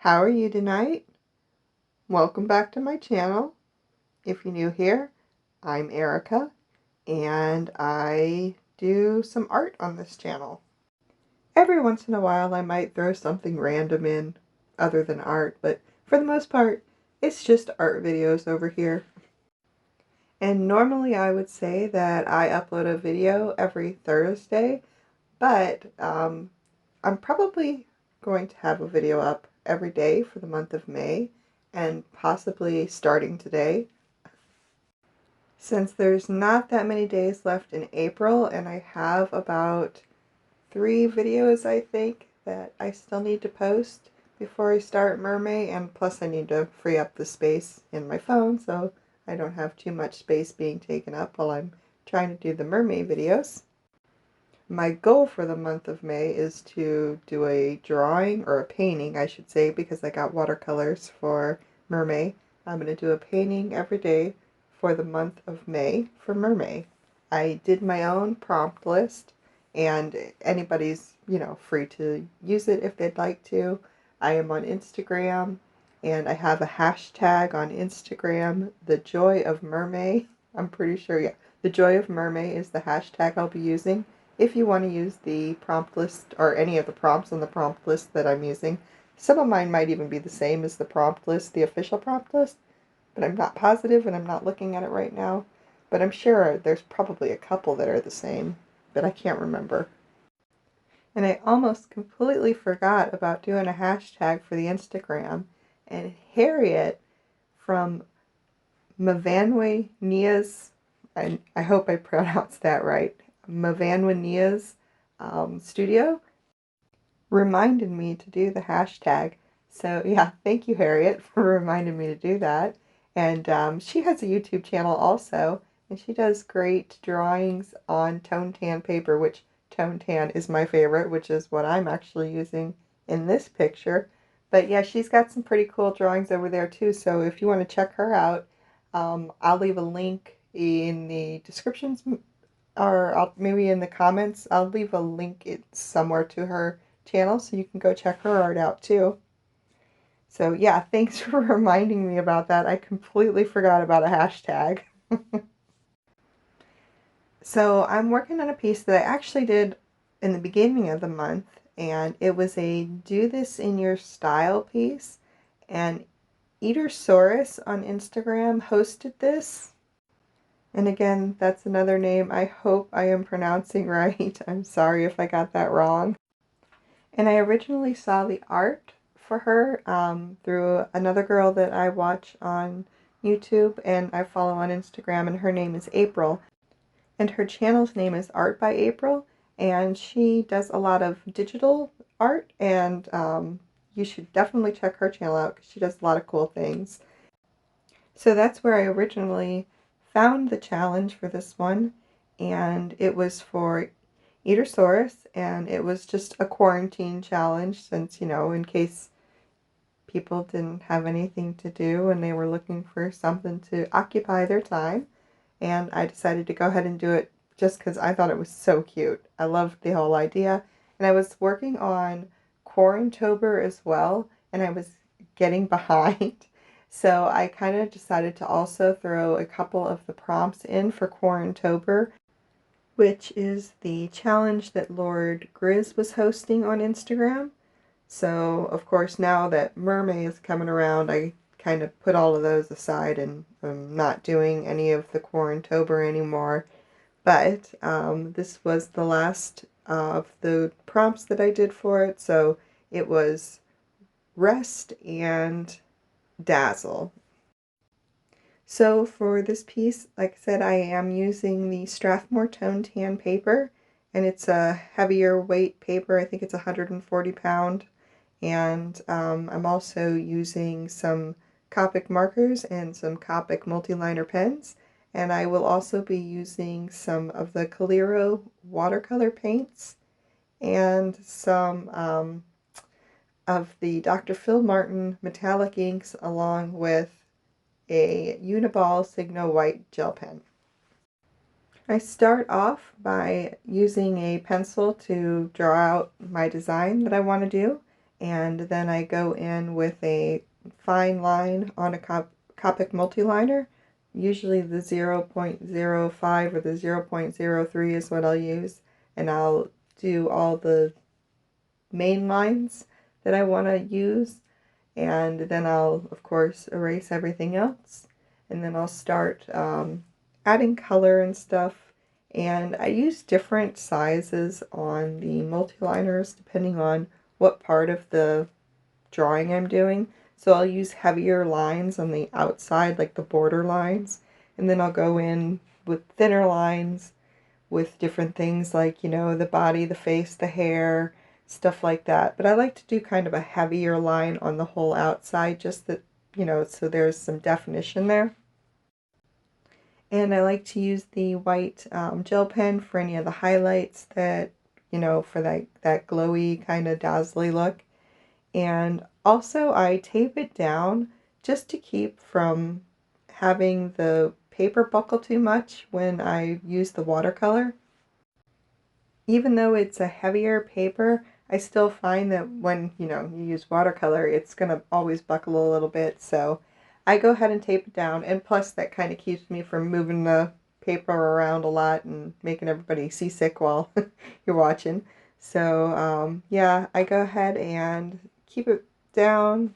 How are you tonight? Welcome back to my channel. If you're new here, I'm Erica and I do some art on this channel. Every once in a while I might throw something random in other than art, but for the most part it's just art videos over here. And normally I would say that I upload a video every Thursday, but I'm probably going to have a video up every day for the month of May, and possibly starting today. Since there's not that many days left in April, and I have about 3 videos I think that I still need to post before I start Mermaid, and plus I need to free up the space in my phone so I don't have too much space being taken up while I'm trying to do the mermaid videos. My goal for the month of May is to do a drawing, or a painting I should say, because I got watercolors for Mermaid. I'm going to do a painting every day for the month of May for Mermaid. I did my own prompt list, and anybody's, free to use it if they'd like to. I am on Instagram, and I have a hashtag on Instagram, The Joy of Mermaid. I'm pretty sure, yeah, The Joy of Mermaid is the hashtag I'll be using. If you want to use the prompt list or any of the prompts on the prompt list that I'm using. Some of mine might even be the same as the prompt list, the official prompt list, but I'm not positive and I'm not looking at it right now. But I'm sure there's probably a couple that are the same, but I can't remember. And I almost completely forgot about doing a hashtag for the Instagram. And Harriet from Mavanwania's, I hope I pronounced that right, Mavanwania's studio reminded me to do the hashtag. So yeah, thank you Harriet for reminding me to do that. And she has a YouTube channel also, and she does great drawings on tone tan paper, which tone tan is my favorite, which is what I'm actually using in this picture. But yeah, she's got some pretty cool drawings over there too, so if you want to check her out, I'll leave a link in the descriptions, or maybe in the comments. I'll leave a link somewhere to her channel so you can go check her art out too. So yeah, thanks for reminding me about that. I completely forgot about a hashtag. So I'm working on a piece that I actually did in the beginning of the month, and it was a do this in your style piece, and Eatersaurus on Instagram hosted this. And again, that's another name I hope I am pronouncing right. I'm sorry if I got that wrong. And I originally saw the art for her through another girl that I watch on YouTube and I follow on Instagram, and her name is April. And her channel's name is Art by April, and she does a lot of digital art, and you should definitely check her channel out because she does a lot of cool things. So that's where I originally found the challenge for this one, and it was for Eatersaurus, and it was just a quarantine challenge since, in case people didn't have anything to do and they were looking for something to occupy their time. And I decided to go ahead and do it just because I thought it was so cute. I loved the whole idea. And I was working on Quarantober as well, and I was getting behind. So I kind of decided to also throw a couple of the prompts in for Quarantober, which is the challenge that Lord Grizz was hosting on Instagram. So, of course, now that Mermaid is coming around, I kind of put all of those aside, and I'm not doing any of the Quarantober anymore. But this was the last of the prompts that I did for it, so it was Rest and Dazzle. So for this piece, like I said, I am using the Strathmore Tone Tan paper, and it's a heavier weight paper. I think it's 140 pound. And I'm also using some Copic markers and some Copic multi-liner pens, and I will also be using some of the Calero watercolor paints and some of the Dr. Phil Martin metallic inks, along with a Uniball Signo white gel pen. I start off by using a pencil to draw out my design that I want to do, and then I go in with a fine line on a Copic multiliner. Usually the 0.05 or the 0.03 is what I'll use, and I'll do all the main lines that I want to use, and then I'll of course erase everything else, and then I'll start adding color and stuff. And I use different sizes on the multiliners depending on what part of the drawing I'm doing. So I'll use heavier lines on the outside, like the border lines, and then I'll go in with thinner lines with different things like, the body, the face, the hair, stuff like that. But I like to do kind of a heavier line on the whole outside, just that, so there's some definition there. And I like to use the white gel pen for any of the highlights that, for that glowy kind of dazzly look. And also I tape it down just to keep from having the paper buckle too much when I use the watercolor. Even though it's a heavier paper, I still find that when, you use watercolor, it's going to always buckle a little bit. So I go ahead and tape it down. And plus that kind of keeps me from moving the paper around a lot and making everybody seasick while you're watching. So yeah, I go ahead and keep it down.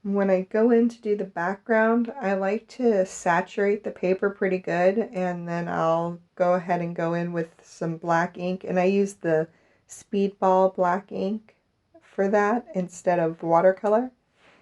When I go in to do the background, I like to saturate the paper pretty good, and then I'll go ahead and go in with some black ink, and I use the Speedball black ink for that instead of watercolor.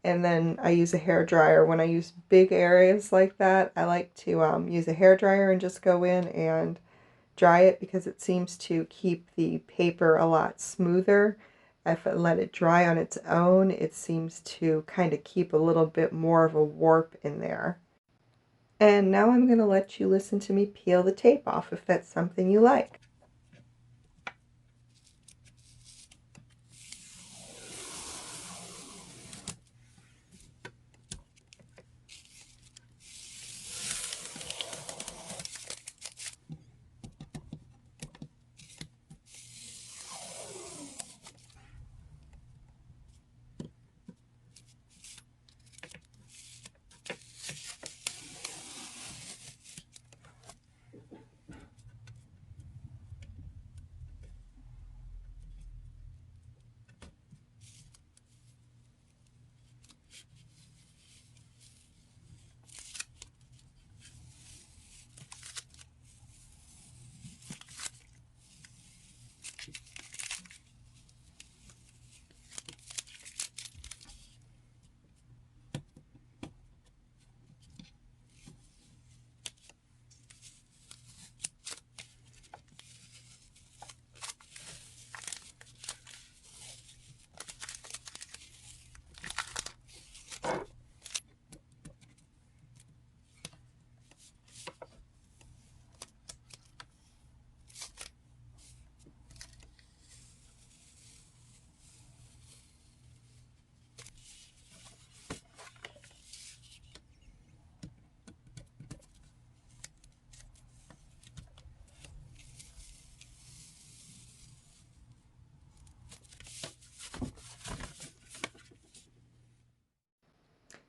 And then I use a hair dryer. When I use big areas like that, I like to use a hair dryer and just go in and dry it, because it seems to keep the paper a lot smoother. If I let it dry on its own, it seems to kind of keep a little bit more of a warp in there. And now I'm going to let you listen to me peel the tape off if that's something you like.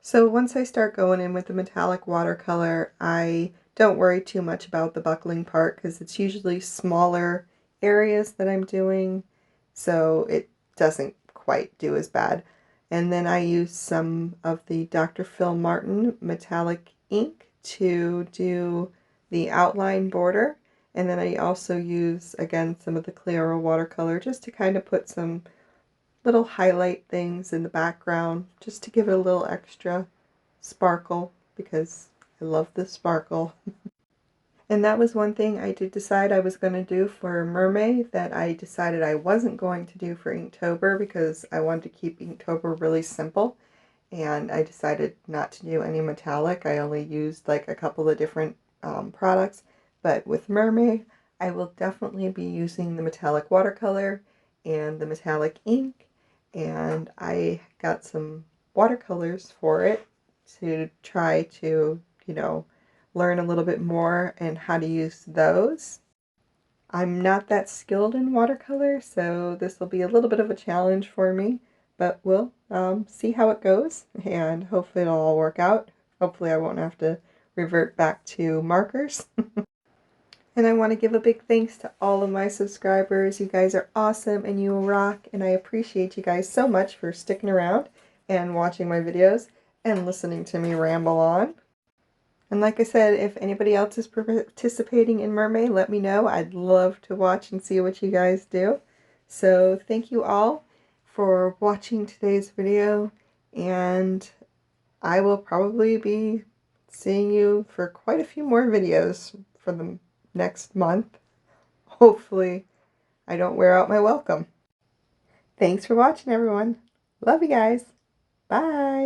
So once I start going in with the metallic watercolor, I don't worry too much about the buckling part, because it's usually smaller areas that I'm doing, so it doesn't quite do as bad. And then I use some of the Dr. Phil Martin metallic ink to do the outline border. And then I also use, again, some of the Clear watercolor just to kind of put some little highlight things in the background, just to give it a little extra sparkle, because I love the sparkle. And that was one thing I did decide I was going to do for Mermaid that I decided I wasn't going to do for Inktober, because I wanted to keep Inktober really simple, and I decided not to do any metallic. I only used like a couple of different products, but with Mermaid I will definitely be using the metallic watercolor and the metallic ink, and I got some watercolors for it to try to, learn a little bit more and how to use those. I'm not that skilled in watercolor, so this will be a little bit of a challenge for me, but we'll see how it goes, and hopefully it'll all work out. Hopefully I won't have to revert back to markers. And I want to give a big thanks to all of my subscribers. You guys are awesome and you rock, and I appreciate you guys so much for sticking around and watching my videos and listening to me ramble on. And like I said, if anybody else is participating in Mermaid, let me know. I'd love to watch and see what you guys do. So thank you all for watching today's video, and I will probably be seeing you for quite a few more videos for the next month. Hopefully I don't wear out my welcome. Thanks for watching, everyone. Love you guys. Bye.